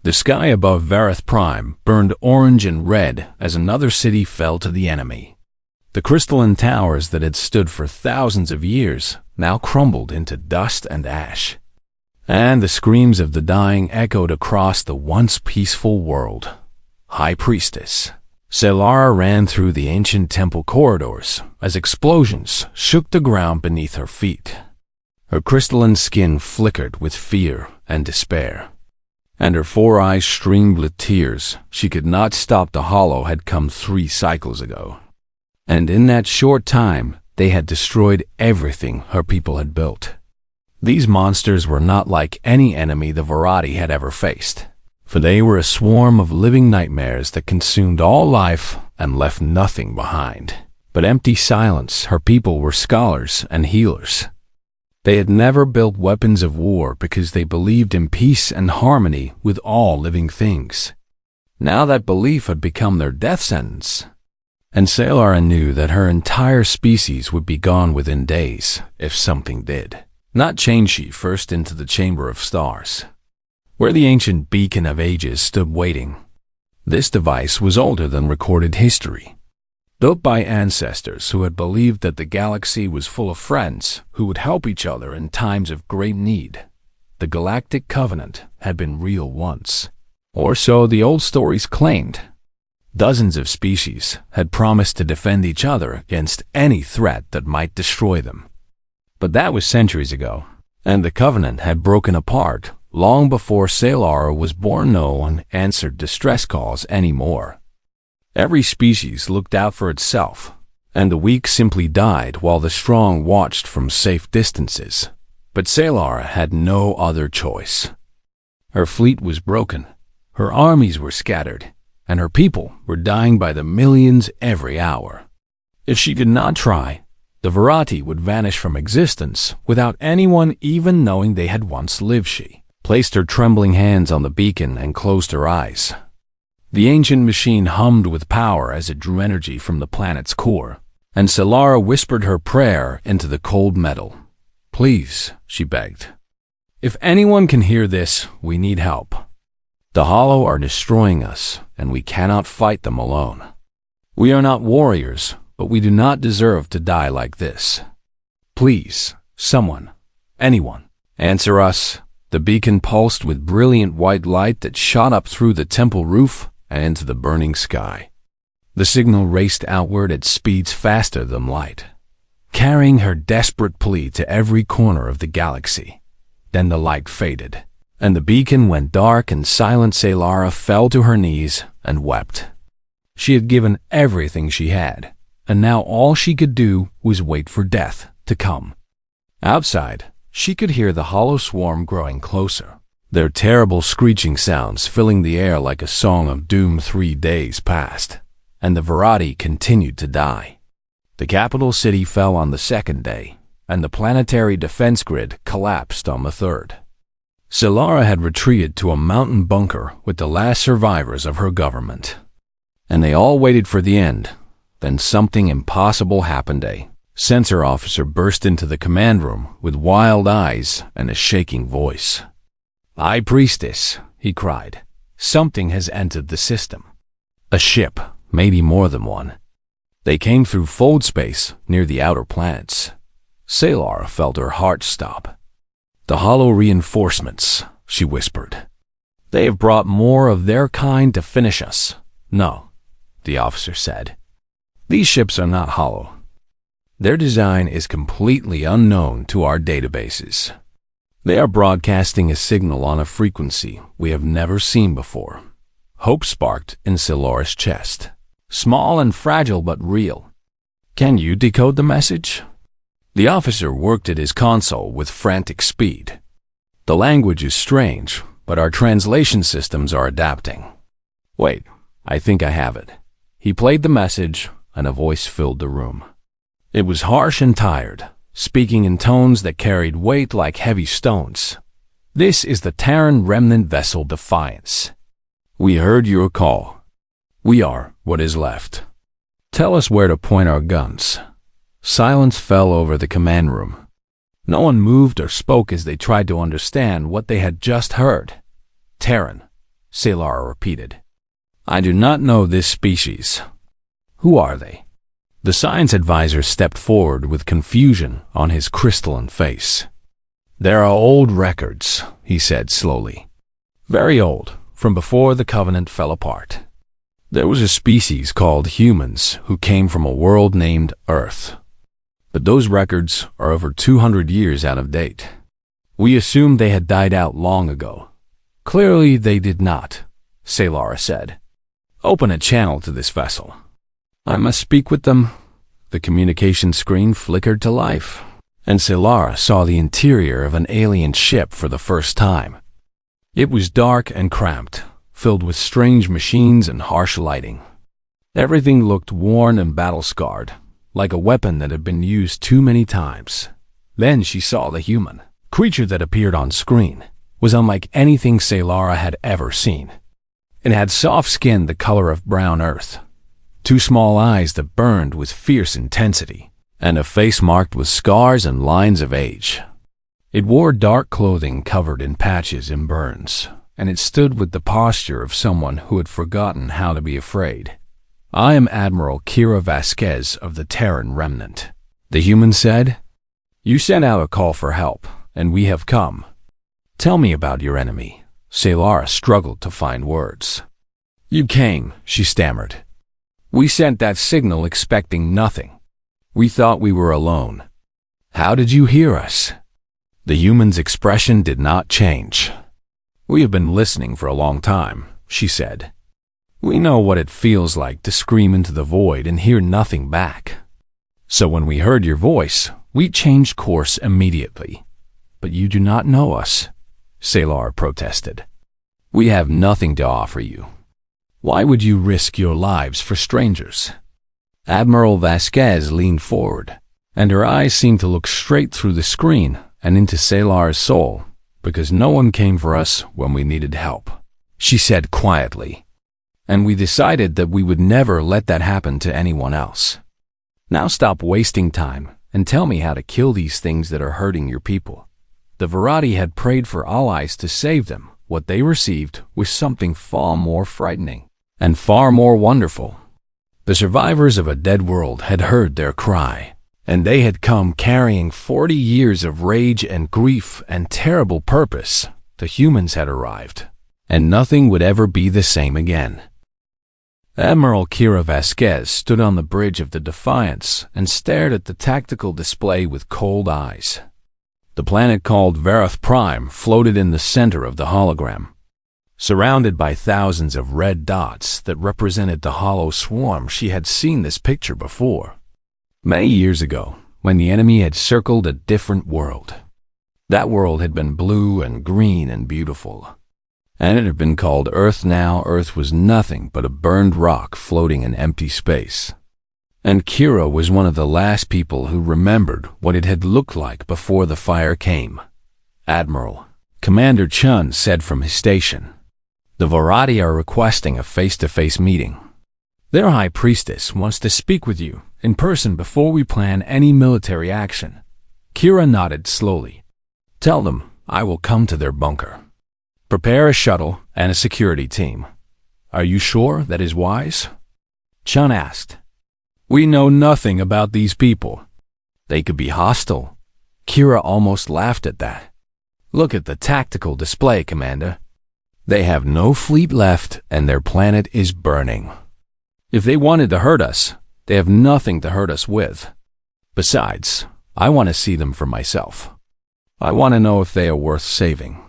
The sky above Vareth Prime burned orange and red as another city fell to the enemy. The crystalline towers that had stood for thousands of years now crumbled into dust and ash. And the screams of the dying echoed across the once peaceful world. High Priestess Selara ran through the ancient temple corridors as explosions shook the ground beneath her feet. Her crystalline skin flickered with fear and despair, and her 4 eyes streamed with tears. She could not stop the hollow had come 3 cycles ago. And in that short time, they had destroyed everything her people had built. These monsters were not like any enemy the Varati had ever faced, for they were a swarm of living nightmares that consumed all life and left nothing behind but empty silence. Her people were scholars and healers. They had never built weapons of war because they believed in peace and harmony with all living things. Now that belief had become their death sentence, and Selara knew that her entire species would be gone within days if something did not change. She first into the Chamber of Stars, where the ancient Beacon of Ages stood waiting. This device was older than recorded history, built by ancestors who had believed that the galaxy was full of friends who would help each other in times of great need. The Galactic Covenant had been real once, or so the old stories claimed. Dozens of species had promised to defend each other against any threat that might destroy them. But that was centuries ago, and the Covenant had broken apart long before Selara was born. No one answered distress calls anymore. Every species looked out for itself, and the weak simply died while the strong watched from safe distances. But Selara had no other choice. Her fleet was broken, her armies were scattered, and her people were dying by the millions every hour. If she did not try, the Varati would vanish from existence without anyone even knowing they had once lived. She placed her trembling hands on the beacon and closed her eyes. The ancient machine hummed with power as it drew energy from the planet's core, and Selara whispered her prayer into the cold metal. "Please," she begged. "If anyone can hear this, we need help. The Hollow are destroying us, and we cannot fight them alone. We are not warriors, but we do not deserve to die like this. Please, someone, anyone, answer us." The beacon pulsed with brilliant white light that shot up through the temple roof and into the burning sky. The signal raced outward at speeds faster than light, carrying her desperate plea to every corner of the galaxy. Then the light faded, and the beacon went dark, and silent Selara fell to her knees and wept. She had given everything she had, and now all she could do was wait for death to come. Outside, she could hear the hollow swarm growing closer, their terrible screeching sounds filling the air like a song of doom. 3 days passed, and the Varati continued to die. The capital city fell on the 2nd day, and the planetary defense grid collapsed on the 3rd. Selara had retreated to a mountain bunker with the last survivors of her government, and they all waited for the end. Then something impossible happened. A sensor officer burst into the command room with wild eyes and a shaking voice. "High Priestess," he cried, "something has entered the system." A ship, maybe more than one. They came through fold space near the outer planets. Selara felt her heart stop. "The hollow reinforcements," she whispered. "They have brought more of their kind to finish us." "No," the officer said. "These ships are not hollow. Their design is completely unknown to our databases. They are broadcasting a signal on a frequency we have never seen before." Hope sparked in Selara's chest. "Small and fragile but real. Can you decode the message?" The officer worked at his console with frantic speed. "The language is strange, but our translation systems are adapting." "Wait, I think I have it." He played the message, and a voice filled the room. It was harsh and tired, speaking in tones that carried weight like heavy stones. "This is the Terran remnant vessel Defiance. We heard your call. We are what is left. Tell us where to point our guns." Silence fell over the command room. No one moved or spoke as they tried to understand what they had just heard. "Terran," Salara repeated. I do not know this species. Who are they? The science advisor stepped forward with confusion on his crystalline face. There are old records, he said slowly. Very old, from before the Covenant fell apart. There was a species called humans who came from a world named Earth. But those records are over 200 years out of date. We assumed they had died out long ago. Clearly they did not, Salara said. Open a channel to this vessel. I must speak with them. The communication screen flickered to life, and Salara saw the interior of an alien ship for the first time. It was dark and cramped, filled with strange machines and harsh lighting. Everything looked worn and battle-scarred, like a weapon that had been used too many times. Then she saw the human. Creature that appeared on screen was unlike anything Salara had ever seen. It had soft skin the color of brown earth, two small eyes that burned with fierce intensity, and a face marked with scars and lines of age. It wore dark clothing covered in patches and burns, and it stood with the posture of someone who had forgotten how to be afraid. I am Admiral Kira Vasquez of the Terran Remnant, the human said. You sent out a call for help, and we have come. Tell me about your enemy. Salara struggled to find words. You came, she stammered. We sent that signal expecting nothing. We thought we were alone. How did you hear us? The human's expression did not change. We have been listening for a long time, she said. We know what it feels like to scream into the void and hear nothing back. So when we heard your voice, we changed course immediately. But you do not know us, Salara protested. We have nothing to offer you. Why would you risk your lives for strangers? Admiral Vasquez leaned forward, and her eyes seemed to look straight through the screen and into Salara's soul, because no one came for us when we needed help, she said quietly. And we decided that we would never let that happen to anyone else. Now stop wasting time and tell me how to kill these things that are hurting your people. The Verati had prayed for allies to save them. What they received was something far more frightening and far more wonderful. The survivors of a dead world had heard their cry, and they had come carrying 40 years of rage and grief and terrible purpose. The humans had arrived, and nothing would ever be the same again. Admiral Kira Vasquez stood on the bridge of the Defiance and stared at the tactical display with cold eyes. The planet called Verath Prime floated in the center of the hologram, surrounded by thousands of red dots that represented the hollow swarm. She had seen this picture before, many years ago, when the enemy had circled a different world. That world had been blue and green and beautiful, and it had been called Earth. Now Earth was nothing but a burned rock floating in empty space. And Kira was one of the last people who remembered what it had looked like before the fire came. Admiral, Commander Chun said from his station, the Verati are requesting a face-to-face meeting. Their High Priestess wants to speak with you in person before we plan any military action. Kira nodded slowly. Tell them I will come to their bunker. Prepare a shuttle and a security team. Are you sure that is wise? Chun asked. We know nothing about these people. They could be hostile. Kira almost laughed at that. Look at the tactical display, Commander. They have no fleet left and their planet is burning. If they wanted to hurt us, they have nothing to hurt us with. Besides, I want to see them for myself. I want to know if they are worth saving.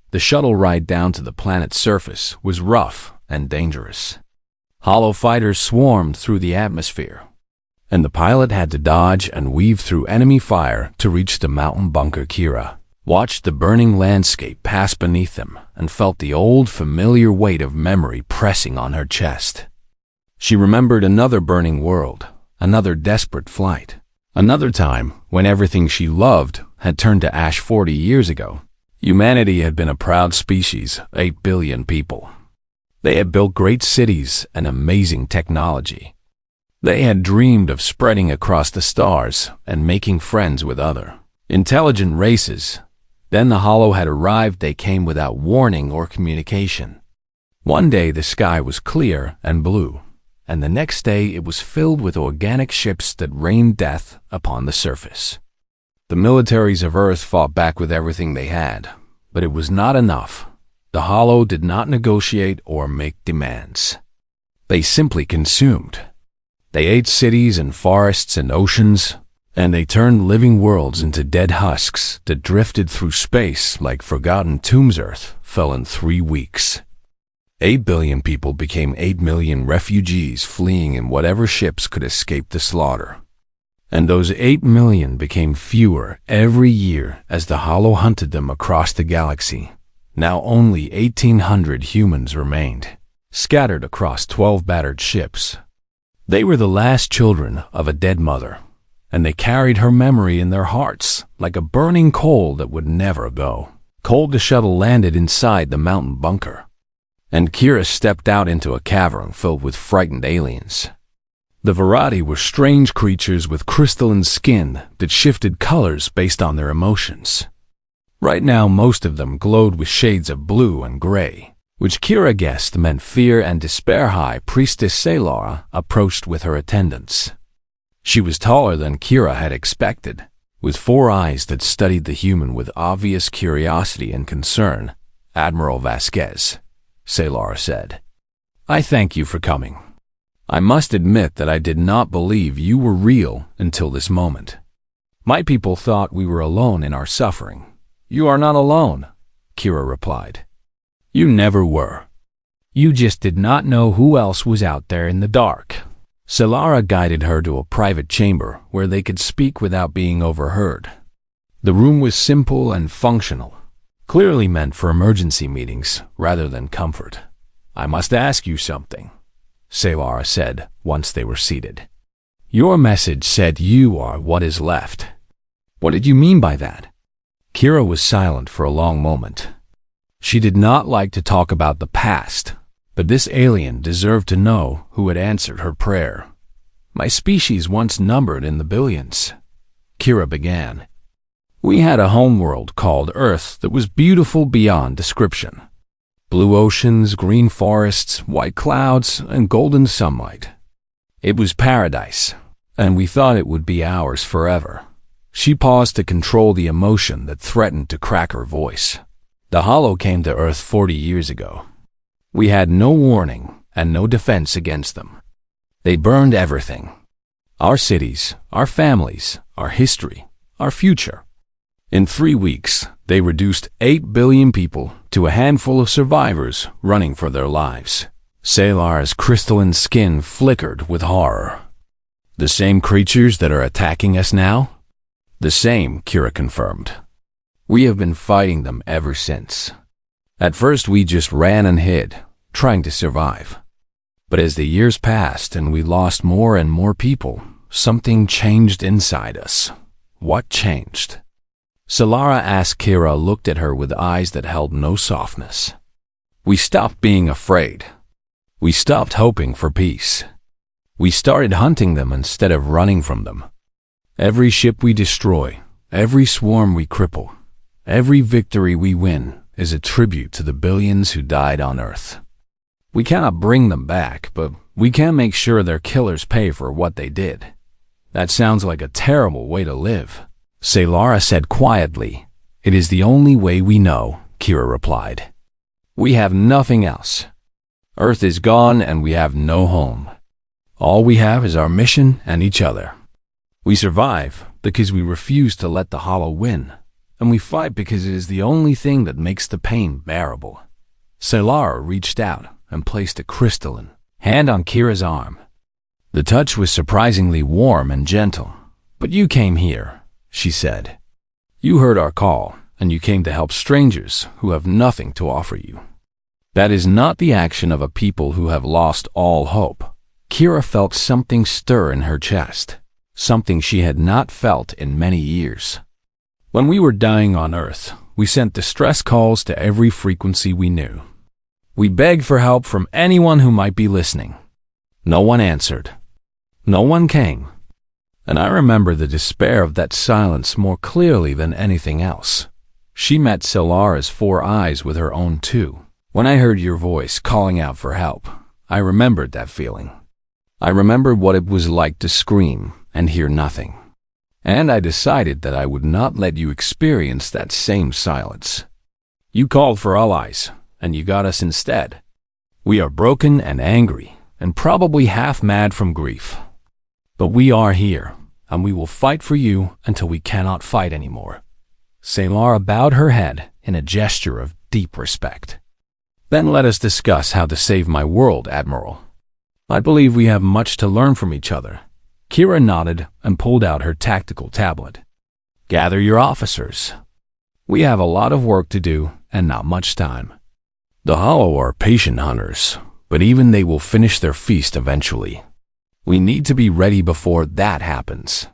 The shuttle ride down to the planet's surface was rough and dangerous. Hollow fighters swarmed through the atmosphere, and the pilot had to dodge and weave through enemy fire to reach the mountain bunker. Kira watched the burning landscape pass beneath them and felt the old familiar weight of memory pressing on her chest. She remembered another burning world, another desperate flight, another time when everything she loved had turned to ash 40 years ago. Humanity had been a proud species, 8 billion people. They had built great cities and amazing technology. They had dreamed of spreading across the stars and making friends with other intelligent races. Then the Hollow had arrived. They came without warning or communication. One day the sky was clear and blue, and the next day it was filled with organic ships that rained death upon the surface. The militaries of Earth fought back with everything they had, but it was not enough. The Hollow did not negotiate or make demands. They simply consumed. They ate cities and forests and oceans, and they turned living worlds into dead husks that drifted through space like forgotten tombs. Earth fell in 3 weeks. 8 billion people became 8 million refugees fleeing in whatever ships could escape the slaughter. And those 8 million became fewer every year as the Hollow hunted them across the galaxy. Now only 1,800 humans remained, scattered across 12 battered ships. They were the last children of a dead mother, and they carried her memory in their hearts like a burning coal that would never go. Cold the shuttle landed inside the mountain bunker, and Kira stepped out into a cavern filled with frightened aliens. The variety were strange creatures with crystalline skin that shifted colors based on their emotions. Right now, most of them glowed with shades of blue and gray, which Kira guessed meant fear and despair. High Priestess Salara approached with her attendants. She was taller than Kira had expected, with 4 eyes that studied the human with obvious curiosity and concern. Admiral Vasquez, Salara said, "I thank you for coming. I must admit that I did not believe you were real until this moment. My people thought we were alone in our suffering." "You are not alone," Kira replied. "You never were. You just did not know who else was out there in the dark." Salara guided her to a private chamber where they could speak without being overheard. The room was simple and functional, clearly meant for emergency meetings rather than comfort. "I must ask you something," Salara said once they were seated. "Your message said you are what is left. What did you mean by that?" Kira was silent for a long moment. She did not like to talk about the past, but this alien deserved to know who had answered her prayer. "My species once numbered in the billions," Kira began. "We had a homeworld called Earth that was beautiful beyond description. Blue oceans, green forests, white clouds, and golden sunlight. It was paradise, and we thought it would be ours forever." She paused to control the emotion that threatened to crack her voice. "The Hollow came to Earth 40 years ago. We had no warning and no defense against them. They burned everything. Our cities, our families, our history, our future. In 3 weeks, they reduced 8 billion people to a handful of survivors running for their lives." Salara's crystalline skin flickered with horror. "The same creatures that are attacking us now?" "The same," Kira confirmed. "We have been fighting them ever since. At first we just ran and hid, trying to survive. But as the years passed and we lost more and more people, something changed inside us." "What changed?" Salara asked. Kira looked at her with eyes that held no softness. "We stopped being afraid. We stopped hoping for peace. We started hunting them instead of running from them. Every ship we destroy, every swarm we cripple, every victory we win is a tribute to the billions who died on Earth. We cannot bring them back, but we can make sure their killers pay for what they did." "That sounds like a terrible way to live," Salara said quietly. "It is the only way we know," Kira replied. "We have nothing else. Earth is gone and we have no home. All we have is our mission and each other. We survive because we refuse to let the Hollow win, and we fight because it is the only thing that makes the pain bearable." Salara reached out and placed a crystalline hand on Kira's arm. The touch was surprisingly warm and gentle. "But you came here," she said. "You heard our call, and you came to help strangers who have nothing to offer you. That is not the action of a people who have lost all hope." Kira felt something stir in her chest, something she had not felt in many years. "When we were dying on Earth, we sent distress calls to every frequency we knew. We begged for help from anyone who might be listening. No one answered. No one came. And I remember the despair of that silence more clearly than anything else." She met Salara's 4 eyes with her own too. When I heard your voice calling out for help, I remembered that feeling. I remembered what it was like to scream and hear nothing. And I decided that I would not let you experience that same silence. You called for allies, and you got us instead. We are broken and angry, and probably half mad from grief. But we are here, and we will fight for you until we cannot fight anymore. Salara bowed her head in a gesture of deep respect. Then let us discuss how to save my world, Admiral. I believe we have much to learn from each other. Kira nodded and pulled out her tactical tablet. Gather your officers. We have a lot of work to do and not much time. The Hollow are patient hunters, but even they will finish their feast eventually. We need to be ready before that happens.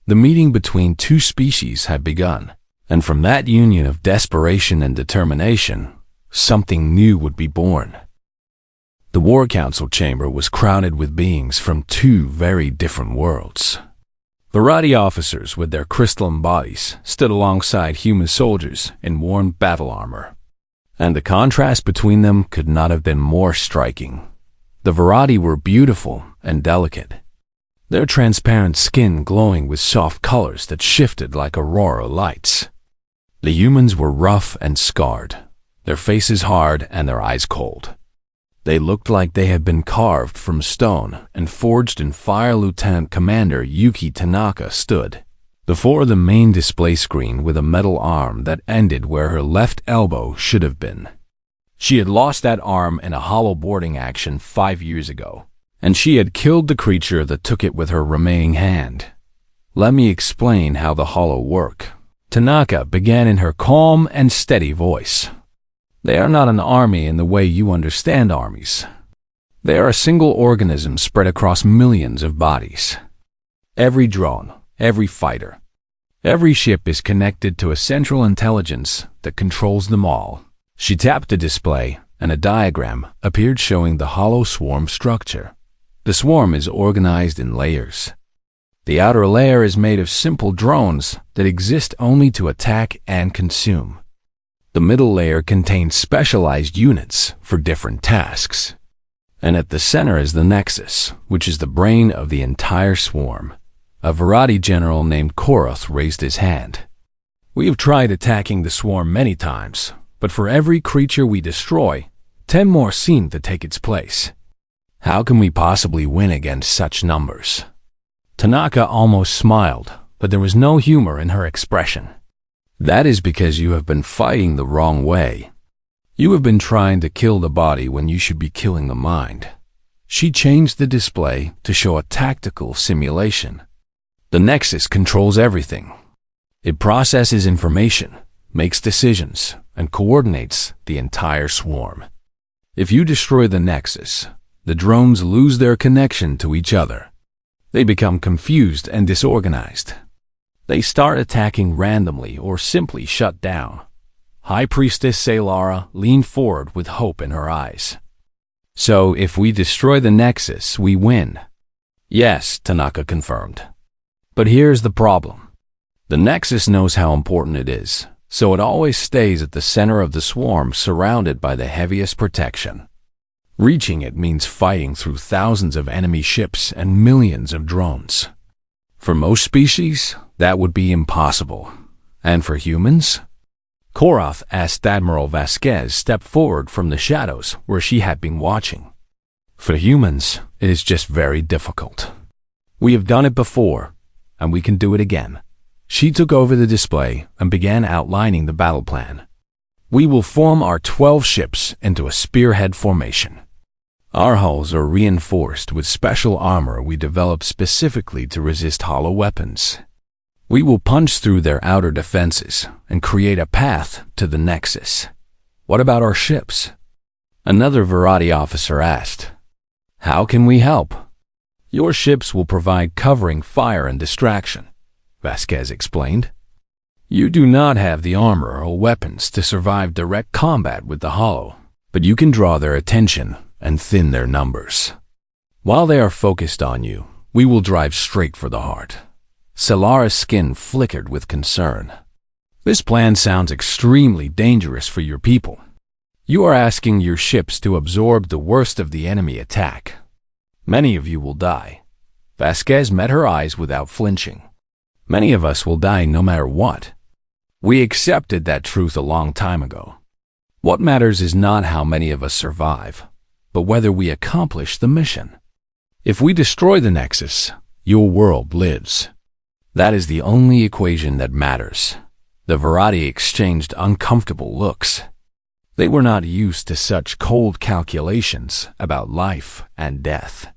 The meeting between two species had begun, and from that union of desperation and determination, something new would be born. The War Council chamber was crowded with beings from two very different worlds. Virati officers with their crystalline bodies stood alongside human soldiers in worn battle armor, and the contrast between them could not have been more striking. The Virati were beautiful and delicate, their transparent skin glowing with soft colors that shifted like aurora lights. The humans were rough and scarred, their faces hard and their eyes cold. They looked like they had been carved from stone and forged in fire. Lieutenant Commander Yuki Tanaka stood before the main display screen with a metal arm that ended where her left elbow should have been. She had lost that arm in a hollow boarding action 5 years ago, and she had killed the creature that took it with her remaining hand. Let me explain how the hollow work, Tanaka began in her calm and steady voice. They are not an army in the way you understand armies. They are a single organism spread across millions of bodies. Every drone, every fighter, every ship is connected to a central intelligence that controls them all. She tapped the display, and a diagram appeared showing the hollow swarm structure. The swarm is organized in layers. The outer layer is made of simple drones that exist only to attack and consume. The middle layer contains specialized units for different tasks. And at the center is the nexus, which is the brain of the entire swarm. A Virati general named Korath raised his hand. We have tried attacking the swarm many times, but for every creature we destroy, 10 more seem to take its place. How can we possibly win against such numbers? Tanaka almost smiled, but there was no humor in her expression. That is because you have been fighting the wrong way. You have been trying to kill the body when you should be killing the mind. She changed the display to show a tactical simulation. The Nexus controls everything. It processes information, makes decisions, and coordinates the entire swarm. If you destroy the Nexus, the drones lose their connection to each other. They become confused and disorganized. They start attacking randomly or simply shut down. High Priestess Salara leaned forward with hope in her eyes. So if we destroy the Nexus, we win. Yes, Tanaka confirmed. But here's the problem. The Nexus knows how important it is, so it always stays at the center of the swarm, surrounded by the heaviest protection. Reaching it means fighting through thousands of enemy ships and millions of drones. For most species, that would be impossible. And for humans? Korath asked. Admiral Vasquez stepped forward from the shadows where she had been watching. For humans, it is just very difficult. We have done it before, and we can do it again. She took over the display and began outlining the battle plan. We will form our 12 ships into a spearhead formation. Our hulls are reinforced with special armor we developed specifically to resist hollow weapons. We will punch through their outer defenses and create a path to the Nexus. What about our ships? Another Virati officer asked. How can we help? Your ships will provide covering fire and distraction, Vasquez explained. You do not have the armor or weapons to survive direct combat with the hollow, but you can draw their attention and thin their numbers. While they are focused on you, we will drive straight for the heart. Salara's skin flickered with concern. This plan sounds extremely dangerous for your people. You are asking your ships to absorb the worst of the enemy attack. Many of you will die. Vasquez met her eyes without flinching. Many of us will die no matter what. We accepted that truth a long time ago. What matters is not how many of us survive, but whether we accomplish the mission. If we destroy the Nexus, your world lives. That is the only equation that matters. The Verati exchanged uncomfortable looks. They were not used to such cold calculations about life and death.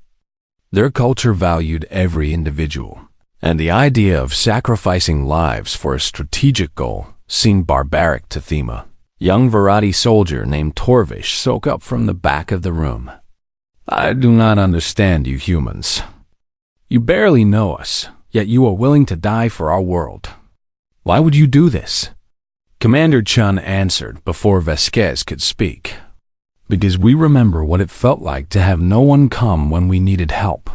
Their culture valued every individual, and the idea of sacrificing lives for a strategic goal seemed barbaric to Thema. Young Verati soldier named Torvish spoke up from the back of the room. I do not understand you humans. You barely know us, yet you are willing to die for our world. Why would you do this? Commander Chun answered before Vasquez could speak. Because we remember what it felt like to have no one come when we needed help.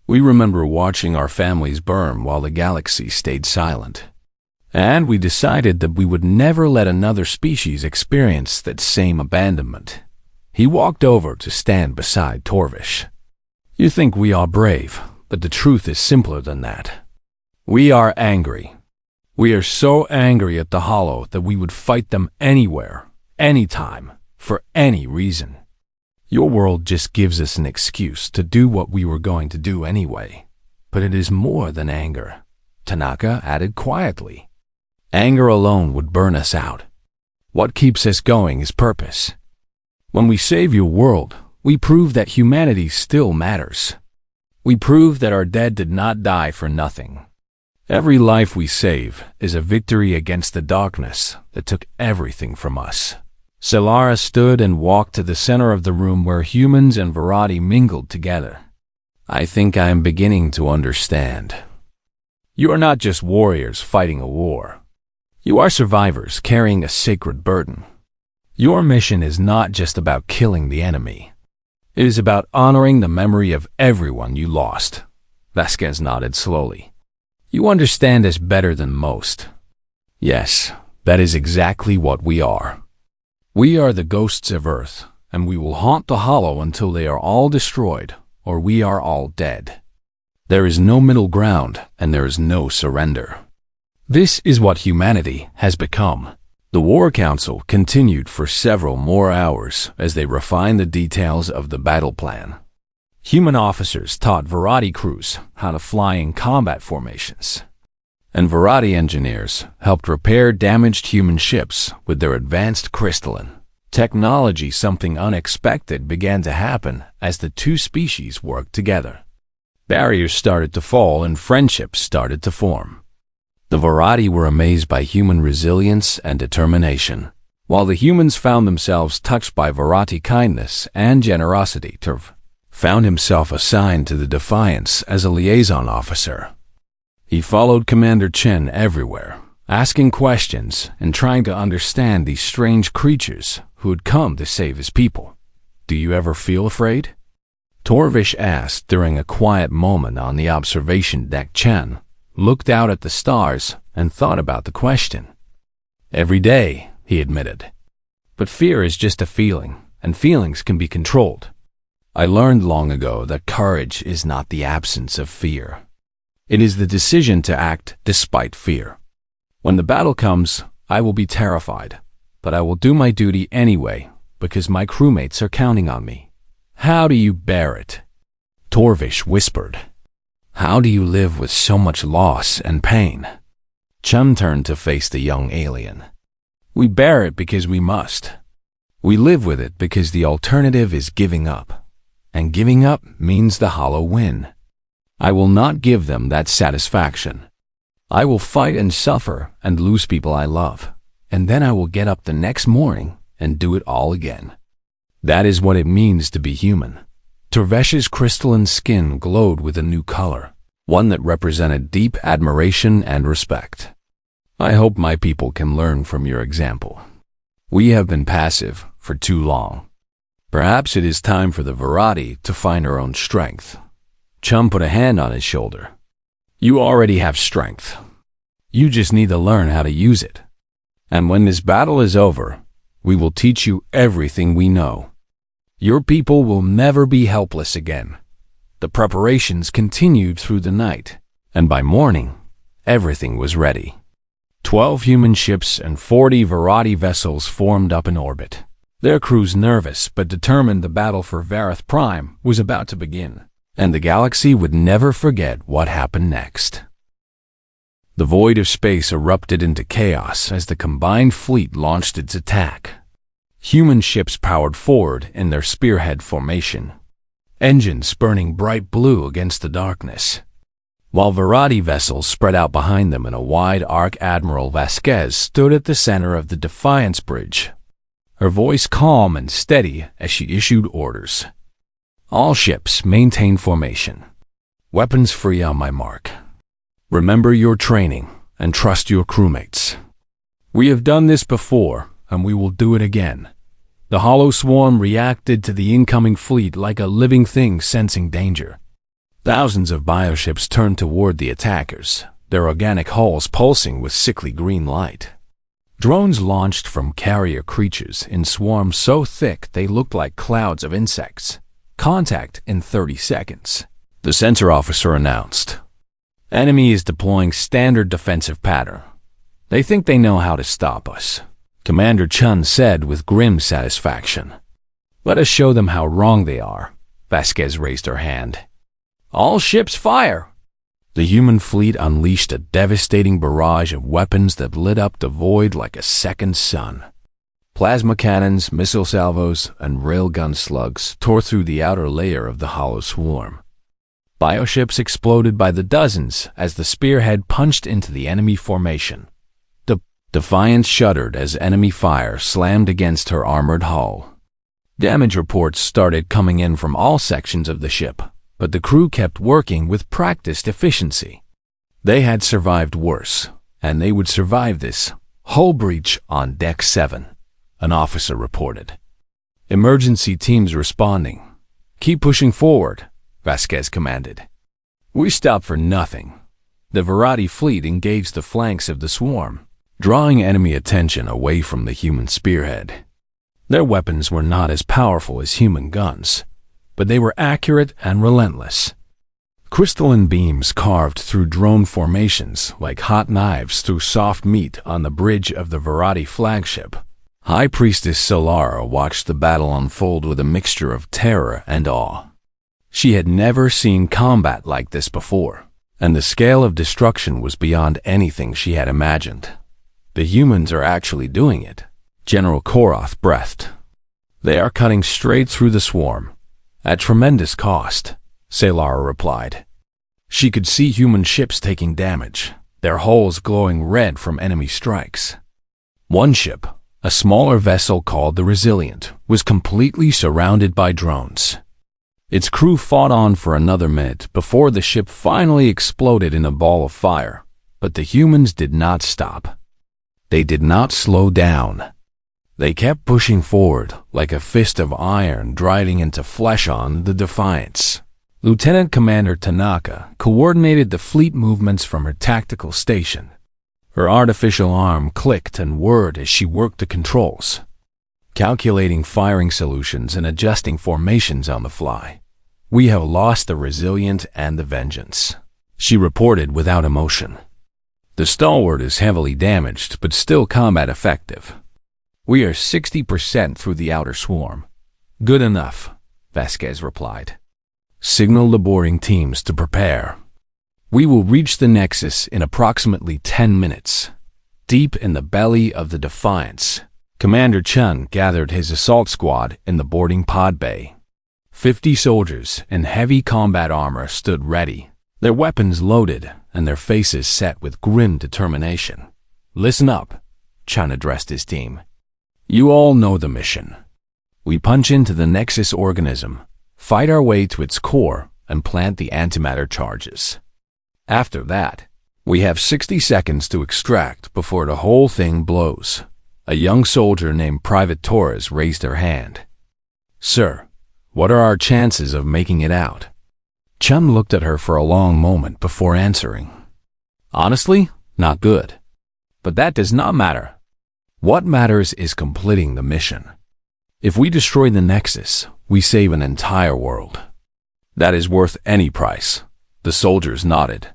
We remember watching our families burn while the galaxy stayed silent. And we decided that we would never let another species experience that same abandonment. He walked over to stand beside Torvish. You think we are brave, but the truth is simpler than that. We are angry. We are so angry at the Hollow that we would fight them anywhere, anytime, for any reason. Your world just gives us an excuse to do what we were going to do anyway. But it is more than anger, Tanaka added quietly. Anger alone would burn us out. What keeps us going is purpose. When we save your world, we prove that humanity still matters. We prove that our dead did not die for nothing. Every life we save is a victory against the darkness that took everything from us. Solara stood and walked to the center of the room where humans and Verati mingled together. I think I am beginning to understand. You are not just warriors fighting a war. You are survivors carrying a sacred burden. Your mission is not just about killing the enemy. It is about honoring the memory of everyone you lost. Vasquez nodded slowly. You understand this better than most. Yes, that is exactly what we are. We are the ghosts of Earth, and we will haunt the Hollow until they are all destroyed, or we are all dead. There is no middle ground, and there is no surrender. This is what humanity has become. The War Council continued for several more hours as they refined the details of the battle plan. Human officers taught Verati crews how to fly in combat formations, and Verati engineers helped repair damaged human ships with their advanced crystalline technology. Something unexpected began to happen as the two species worked together. Barriers started to fall and friendships started to form. The Verati were amazed by human resilience and determination, while the humans found themselves touched by Verati kindness and generosity. Turv found himself assigned to the Defiance as a liaison officer. He followed Commander Chen everywhere, asking questions and trying to understand these strange creatures who had come to save his people. Do you ever feel afraid? Torvish asked during a quiet moment on the observation deck. Chen looked out at the stars and thought about the question. Every day, he admitted. But fear is just a feeling, and feelings can be controlled. I learned long ago that courage is not the absence of fear. It is the decision to act despite fear. When the battle comes, I will be terrified, but I will do my duty anyway because my crewmates are counting on me. How do you bear it? Torvish whispered. How do you live with so much loss and pain? Chum turned to face the young alien. We bear it because we must. We live with it because the alternative is giving up. And giving up means the Hollow win. I will not give them that satisfaction. I will fight and suffer and lose people I love, and then I will get up the next morning and do it all again. That is what it means to be human. Torvesh's crystalline skin glowed with a new color, one that represented deep admiration and respect. I hope my people can learn from your example. We have been passive for too long. Perhaps it is time for the Verati to find her own strength. Chum put a hand on his shoulder. You already have strength. You just need to learn how to use it. And when this battle is over, We will teach you everything we know. Your people will never be helpless again. The preparations continued through the night, and by morning, everything was ready. 12 human ships and 40 Varadi vessels formed up in orbit. Their crews nervous but determined the battle for Vareth Prime was about to begin, and the galaxy would never forget what happened next. The void of space erupted into chaos as the combined fleet launched its attack. Human ships powered forward in their spearhead formation, engines burning bright blue against the darkness, while Varadi vessels spread out behind them in a wide arc. Admiral Vasquez stood at the center of the Defiance Bridge, her voice calm and steady as she issued orders. All ships maintain formation. Weapons free on my mark. Remember your training and trust your crewmates. We have done this before, and we will do it again. The hollow swarm reacted to the incoming fleet like a living thing sensing danger. Thousands of bioships turned toward the attackers, their organic hulls pulsing with sickly green light. Drones launched from carrier creatures in swarms so thick they looked like clouds of insects. Contact in 30 seconds. The sensor officer announced. Enemy is deploying standard defensive pattern. They think they know how to stop us, Commander Chun said with grim satisfaction. Let us show them how wrong they are. Vasquez raised her hand. All ships fire! The human fleet unleashed a devastating barrage of weapons that lit up the void like a second sun. Plasma cannons, missile salvos, and railgun slugs tore through the outer layer of the hollow swarm. Bioships exploded by the dozens as the spearhead punched into the enemy formation. The Defiance shuddered as enemy fire slammed against her armored hull. Damage reports started coming in from all sections of the ship, but the crew kept working with practiced efficiency. They had survived worse, and they would survive this. Hull breach on Deck 7, an officer reported. Emergency teams responding. Keep pushing forward, Vasquez commanded. We stopped for nothing. The Varadi fleet engaged the flanks of the swarm, drawing enemy attention away from the human spearhead. Their weapons were not as powerful as human guns, but they were accurate and relentless. Crystalline beams carved through drone formations like hot knives through soft meat on the bridge of the Varadi flagship. High Priestess Solara watched the battle unfold with a mixture of terror and awe. She had never seen combat like this before, and the scale of destruction was beyond anything she had imagined. The humans are actually doing it, General Koroth breathed. They are cutting straight through the swarm. At tremendous cost, Solara replied. She could see human ships taking damage, their hulls glowing red from enemy strikes. One ship, a smaller vessel called the Resilient, was completely surrounded by drones. Its crew fought on for another minute before the ship finally exploded in a ball of fire, but the humans did not stop. They did not slow down. They kept pushing forward like a fist of iron driving into flesh on the Defiance. Lieutenant Commander Tanaka coordinated the fleet movements from her tactical station. Her artificial arm clicked and whirred as she worked the controls, calculating firing solutions and adjusting formations on the fly. We have lost the Resilient and the Vengeance, she reported without emotion. The Stalwart is heavily damaged but still combat effective. We are 60% through the outer swarm. Good enough, Vasquez replied. Signal the boarding teams to prepare. We will reach the Nexus in approximately 10 minutes. Deep in the belly of the Defiance, Commander Chun gathered his assault squad in the boarding pod bay. 50 soldiers in heavy combat armor stood ready, their weapons loaded and their faces set with grim determination. Listen up, Chun addressed his team. You all know the mission. We punch into the Nexus organism, fight our way to its core, and plant the antimatter charges. After that, we have 60 seconds to extract before the whole thing blows. A young soldier named Private Torres raised her hand. Sir, what are our chances of making it out? Chun looked at her for a long moment before answering. Honestly, not good. But that does not matter. What matters is completing the mission. If we destroy the Nexus, we save an entire world. That is worth any price. The soldiers nodded.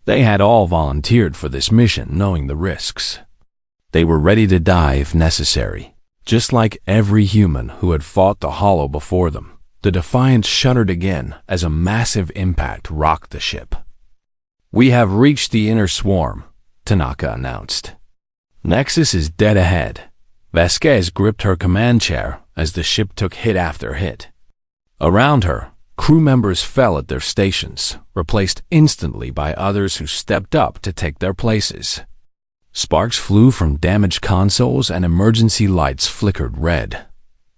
They had all volunteered for this mission knowing the risks. They were ready to die if necessary. Just like every human who had fought the Hollow before them, the Defiant shuddered again as a massive impact rocked the ship. "We have reached the inner swarm," Tanaka announced. "Nexus is dead ahead." Vasquez gripped her command chair as the ship took hit after hit. Around her, crew members fell at their stations, replaced instantly by others who stepped up to take their places. Sparks flew from damaged consoles and emergency lights flickered red.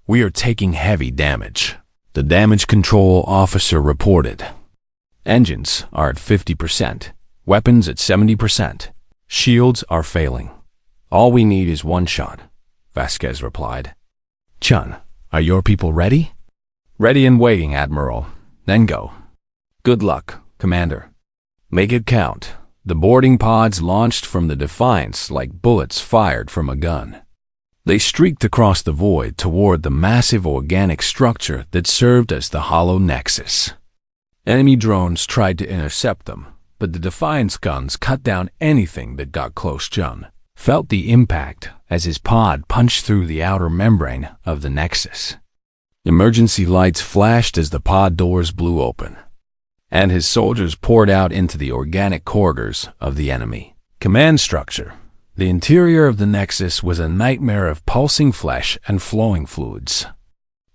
"We are taking heavy damage," the damage control officer reported. "Engines are at 50%, weapons at 70%. Shields are failing. All we need is one shot," Vasquez replied. "Chun, are your people ready?" "Ready and waiting, Admiral. Then go." "Good luck, Commander." "Make it count." The boarding pods launched from the Defiance like bullets fired from a gun. They streaked across the void toward the massive organic structure that served as the Hollow Nexus. Enemy drones tried to intercept them, but the Defiance guns cut down anything that got close. Chun felt the impact as his pod punched through the outer membrane of the Nexus. Emergency lights flashed as the pod doors blew open, and his soldiers poured out into the organic corridors of the enemy command structure. The interior of the Nexus was a nightmare of pulsing flesh and flowing fluids.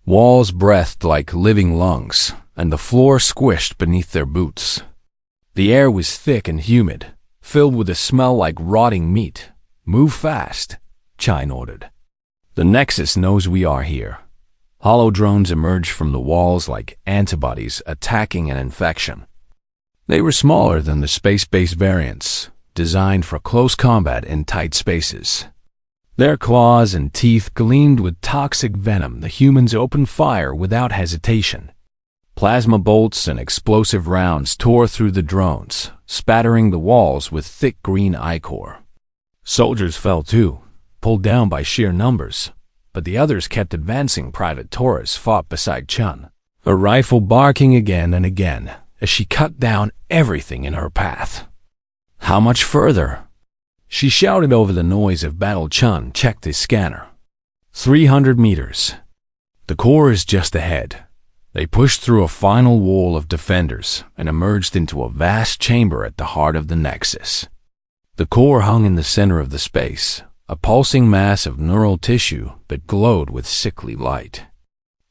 Walls breathed like living lungs, and the floor squished beneath their boots. The air was thick and humid, filled with a smell like rotting meat. "Move fast," Chine ordered. "The Nexus knows we are here." Hollow drones emerged from the walls like antibodies attacking an infection. They were smaller than the space-based variants, designed for close combat in tight spaces. Their claws and teeth gleamed with toxic venom. The humans opened fire without hesitation. Plasma bolts and explosive rounds tore through the drones, spattering the walls with thick green ichor. Soldiers fell too, pulled down by sheer numbers, but the others kept advancing. Private Torres fought beside Chun, her rifle barking again and again as she cut down everything in her path. "How much further?" she shouted over the noise of battle. Chun checked his scanner. 300 meters. "The core is just ahead." They pushed through a final wall of defenders and emerged into a vast chamber at the heart of the Nexus. The core hung in the center of the space, a pulsing mass of neural tissue that glowed with sickly light.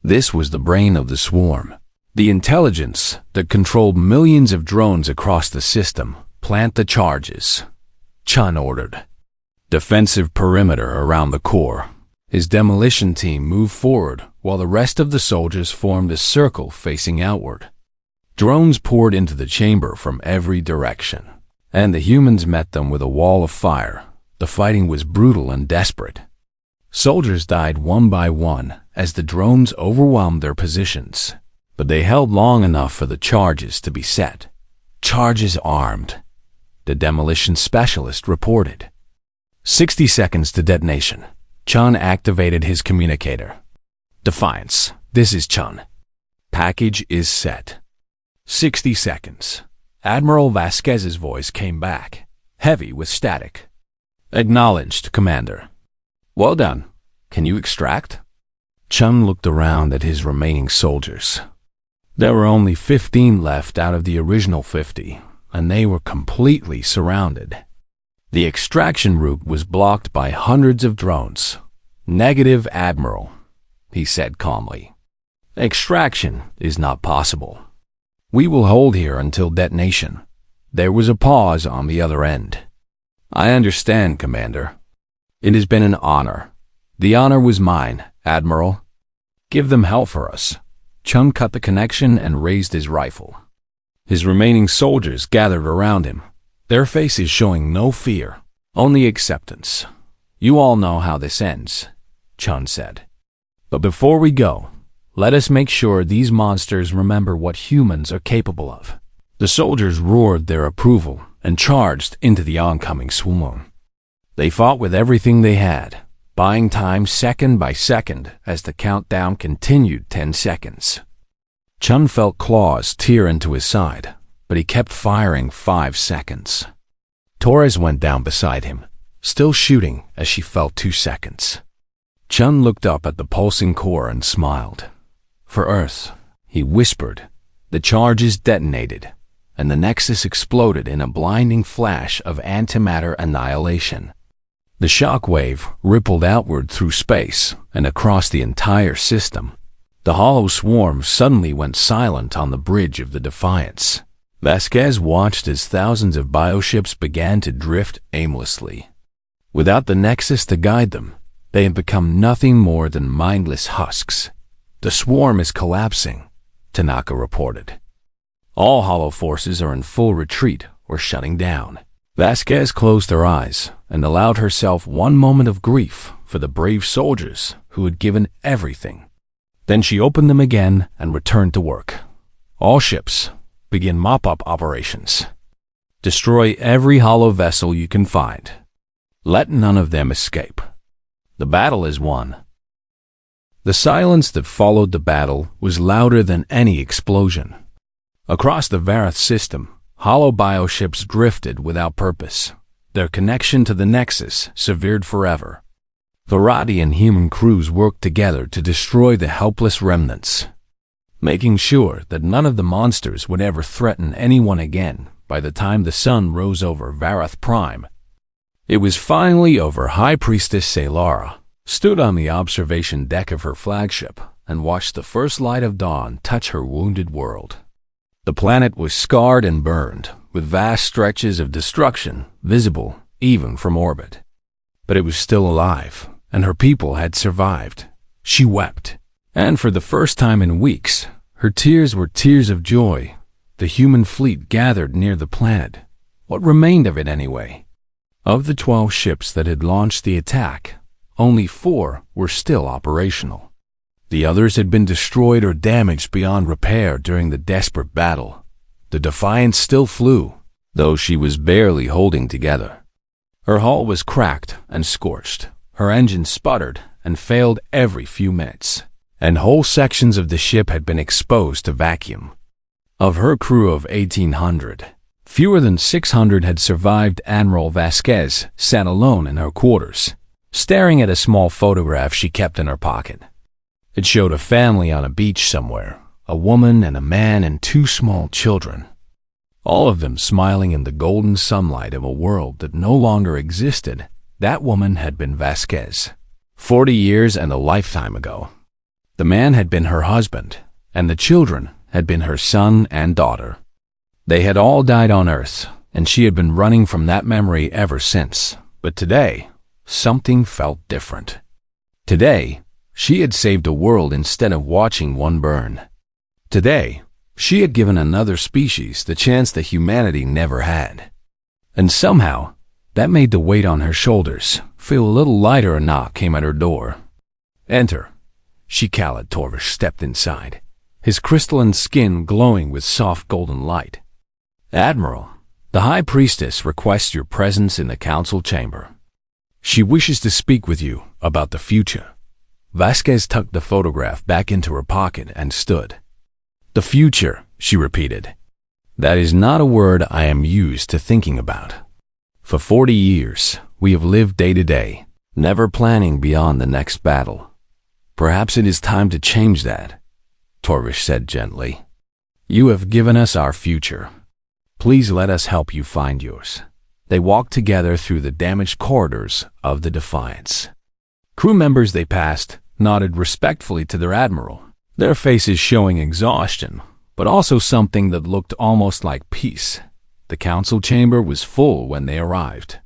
This was the brain of the swarm, the intelligence that controlled millions of drones across the system. "Plant the charges," Chun ordered. "Defensive perimeter around the core." His demolition team moved forward while the rest of the soldiers formed a circle facing outward. Drones poured into the chamber from every direction, and the humans met them with a wall of fire. The fighting was brutal and desperate. Soldiers died one by one as the drones overwhelmed their positions, but they held long enough for the charges to be set. "Charges armed," the demolition specialist reported. 60 seconds to detonation. Chun activated his communicator. "Defiance, this is Chun. Package is set." 60 seconds. Admiral Vasquez's voice came back, heavy with static. "Acknowledged, Commander." "Well done. Can you extract?" Chun looked around at his remaining soldiers. There were only 15 left out of the original 50, and they were completely surrounded. The extraction route was blocked by hundreds of drones. "Negative, Admiral," he said calmly. "Extraction is not possible. We will hold here until detonation." There was a pause on the other end. "I understand, Commander. It has been an honor." "The honor was mine, Admiral." "Give them hell for us." Chun cut the connection and raised his rifle. His remaining soldiers gathered around him, their faces showing no fear, only acceptance. "You all know how this ends," Chun said. "But before we go, let us make sure these monsters remember what humans are capable of." The soldiers roared their approval and charged into the oncoming swarm. They fought with everything they had, buying time second by second as the countdown continued 10 seconds. Chun felt claws tear into his side, but he kept firing 5 seconds. Torres went down beside him, still shooting as she felt 2 seconds. Chun looked up at the pulsing core and smiled. For Earth, he whispered. The charges detonated, and the Nexus exploded in a blinding flash of antimatter annihilation. The shock wave rippled outward through space and across the entire system. The hollow swarm suddenly went silent on the bridge of the Defiance. Vasquez watched as thousands of bioships began to drift aimlessly. Without the Nexus to guide them, they had become nothing more than mindless husks. The swarm is collapsing, Tanaka reported. All hollow forces are in full retreat or shutting down. Vasquez closed her eyes and allowed herself one moment of grief for the brave soldiers who had given everything. Then she opened them again and returned to work. All ships, begin mop-up operations. Destroy every hollow vessel you can find. Let none of them escape. The battle is won. The silence that followed the battle was louder than any explosion. Across the Varath system, hollow bioships drifted without purpose, their connection to the Nexus severed forever. Varati and human crews worked together to destroy the helpless remnants, making sure that none of the monsters would ever threaten anyone again by the time the sun rose over Varath Prime. It was finally over. High Priestess Selara stood on the observation deck of her flagship and watched the first light of dawn touch her wounded world. The planet was scarred and burned, with vast stretches of destruction visible even from orbit. But it was still alive, and her people had survived. She wept, and for the first time in weeks, her tears were tears of joy. The human fleet gathered near the planet. What remained of it anyway? Of the 12 ships that had launched the attack, only 4 were still operational. The others had been destroyed or damaged beyond repair during the desperate battle. The Defiance still flew, though she was barely holding together. Her hull was cracked and scorched. Her engine sputtered and failed every few minutes, and whole sections of the ship had been exposed to vacuum. Of her crew of 1,800, fewer than 600 had survived. Admiral Vasquez sat alone in her quarters, staring at a small photograph she kept in her pocket. It showed a family on a beach somewhere, a woman and a man and 2 small children, all of them smiling in the golden sunlight of a world that no longer existed. That woman had been Vasquez, 40 years and a lifetime ago. The man had been her husband, and the children had been her son and daughter. They had all died on Earth, and she had been running from that memory ever since. But today, something felt different. Today, she had saved a world instead of watching one burn. Today, she had given another species the chance that humanity never had. And somehow, that made the weight on her shoulders feel a little lighter. A knock came at her door. "Enter." Shikala Torvish stepped inside, his crystalline skin glowing with soft golden light. "Admiral, the High Priestess requests your presence in the council chamber. She wishes to speak with you about the future." Vasquez tucked the photograph back into her pocket and stood. "The future," she repeated. "That is not a word I am used to thinking about. For 40 years, we have lived day to day, never planning beyond the next battle. Perhaps it is time to change that," Torvish said gently. "You have given us our future. Please let us help you find yours." They walked together through the damaged corridors of the Defiance. Crew members they passed nodded respectfully to their admiral, their faces showing exhaustion, but also something that looked almost like peace. The council chamber was full when they arrived.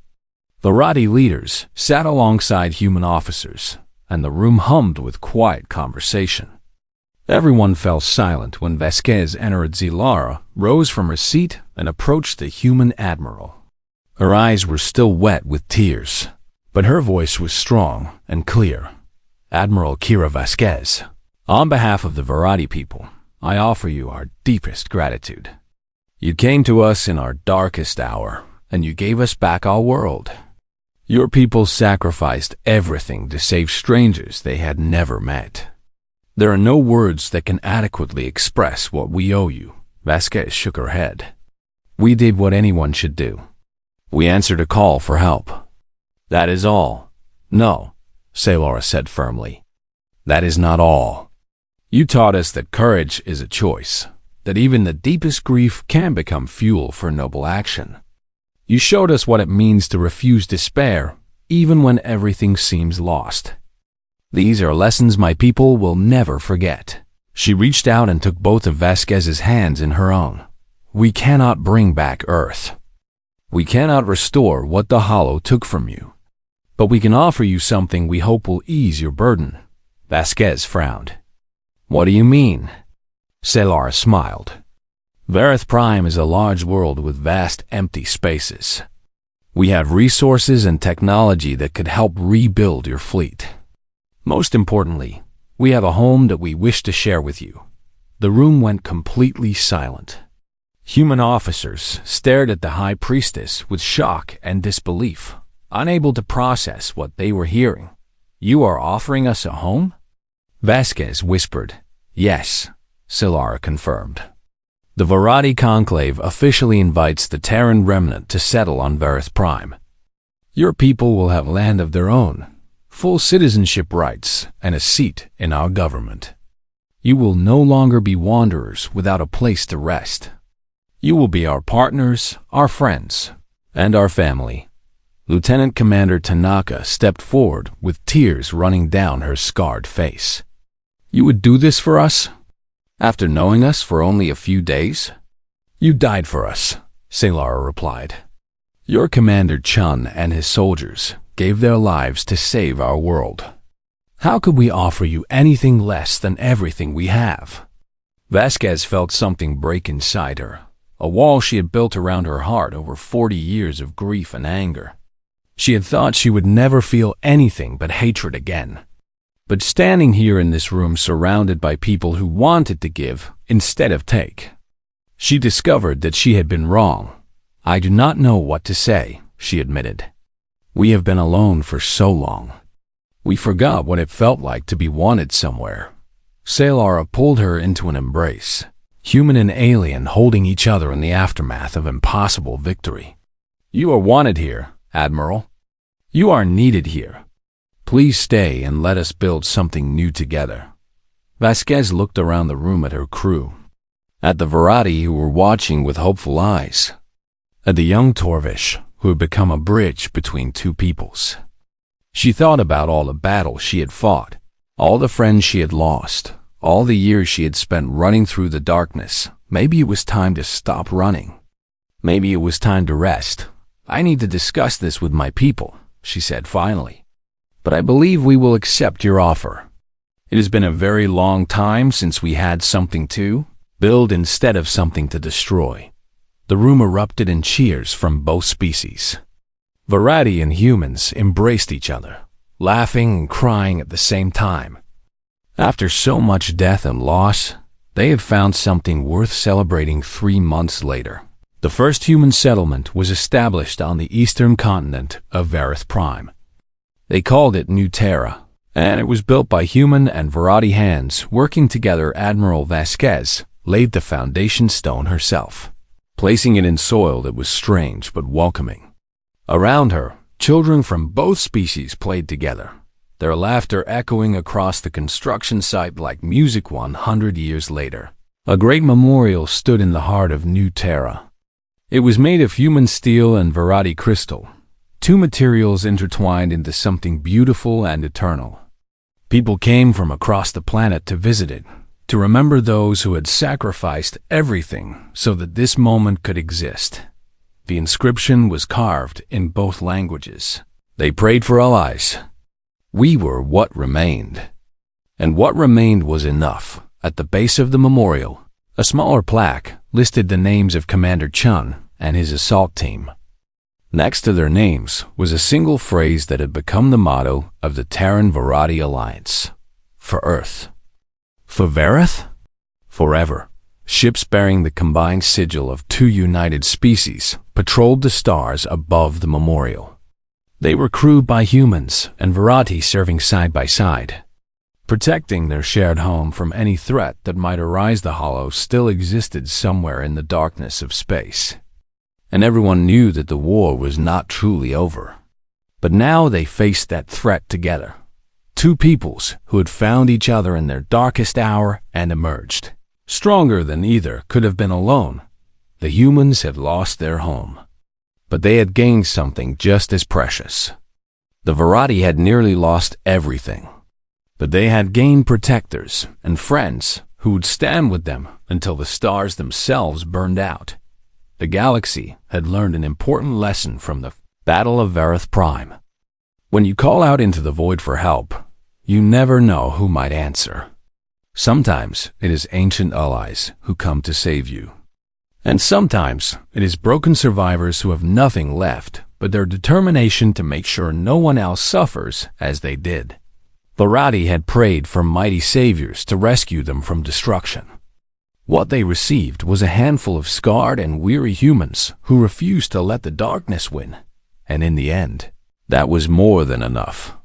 Varati leaders sat alongside human officers, and the room hummed with quiet conversation. Everyone fell silent when Vasquez entered. Zilara rose from her seat and approached the human admiral. Her eyes were still wet with tears, but her voice was strong and clear. "Admiral Kira Vasquez, on behalf of the Varati people, I offer you our deepest gratitude. You came to us in our darkest hour, and you gave us back our world. Your people sacrificed everything to save strangers they had never met. There are no words that can adequately express what we owe you. Vasquez shook her head. We did what anyone should do. We answered a call for help. That is all. No, Sailora said firmly. That is not all. You taught us that courage is a choice, that even the deepest grief can become fuel for noble action. You showed us what it means to refuse despair, even when everything seems lost. These are lessons my people will never forget. She reached out and took both of Vasquez's hands in her own. We cannot bring back Earth. We cannot restore what the Hollow took from you. But we can offer you something we hope will ease your burden. Vasquez frowned. What do you mean? Sailora smiled. Vareth Prime is a large world with vast empty spaces. We have resources and technology that could help rebuild your fleet. Most importantly, we have a home that we wish to share with you. The room went completely silent. Human officers stared at the High Priestess with shock and disbelief, unable to process what they were hearing. You are offering us a home? Vasquez whispered. Yes, Sailora confirmed. The Varadi Conclave officially invites the Terran remnant to settle on Vareth Prime. Your people will have land of their own, full citizenship rights, and a seat in our government. You will no longer be wanderers without a place to rest. You will be our partners, our friends, and our family. Lieutenant Commander Tanaka stepped forward with tears running down her scarred face. You would do this for us? After knowing us for only a few days? You died for us, Sailora replied. Your Commander Chun and his soldiers gave their lives to save our world. How could we offer you anything less than everything we have? Vasquez felt something break inside her, a wall she had built around her heart over 40 years of grief and anger. She had thought she would never feel anything but hatred again. But standing here in this room surrounded by people who wanted to give instead of take, she discovered that she had been wrong. I do not know what to say, she admitted. We have been alone for so long. We forgot what it felt like to be wanted somewhere. Sailora pulled her into an embrace, human and alien holding each other in the aftermath of impossible victory. You are wanted here, Admiral. You are needed here. Please stay and let us build something new together. Vasquez looked around the room at her crew, at the Varadi who were watching with hopeful eyes, at the young Torvish who had become a bridge between two peoples. She thought about all the battles she had fought, all the friends she had lost, all the years she had spent running through the darkness. Maybe it was time to stop running. Maybe it was time to rest. I need to discuss this with my people, she said finally. But I believe we will accept your offer. It has been a very long time since we had something to build instead of something to destroy. The room erupted in cheers from both species. Varadi and humans embraced each other, laughing and crying at the same time. After so much death and loss, they had found something worth celebrating 3 months later. The first human settlement was established on the eastern continent of Vareth Prime. They called it New Terra, and it was built by human and Varadi hands working together. Admiral Vasquez laid the foundation stone herself, placing it in soil that was strange but welcoming. Around her, children from both species played together, their laughter echoing across the construction site like music 100 years later. A great memorial stood in the heart of New Terra. It was made of human steel and Varadi crystal, two materials intertwined into something beautiful and eternal. People came from across the planet to visit it, to remember those who had sacrificed everything so that this moment could exist. The inscription was carved in both languages. They prayed for allies. We were what remained. And what remained was enough. At the base of the memorial, a smaller plaque listed the names of Commander Chun and his assault team. Next to their names was a single phrase that had become the motto of the Terran Varadi Alliance. For Earth. For Vareth? Forever. Ships bearing the combined sigil of two united species patrolled the stars above the memorial. They were crewed by humans and Verati serving side by side. Protecting their shared home from any threat that might arise, the Hollow still existed somewhere in the darkness of space. And everyone knew that the war was not truly over. But now they faced that threat together. Two peoples who had found each other in their darkest hour and emerged. Stronger than either could have been alone. The humans had lost their home. But they had gained something just as precious. The Verati had nearly lost everything. But they had gained protectors and friends who would stand with them until the stars themselves burned out. The galaxy had learned an important lesson from the Battle of Vareth Prime. When you call out into the void for help, you never know who might answer. Sometimes it is ancient allies who come to save you. And sometimes it is broken survivors who have nothing left but their determination to make sure no one else suffers as they did. Verati had prayed for mighty saviors to rescue them from destruction. What they received was a handful of scarred and weary humans who refused to let the darkness win. And in the end, that was more than enough.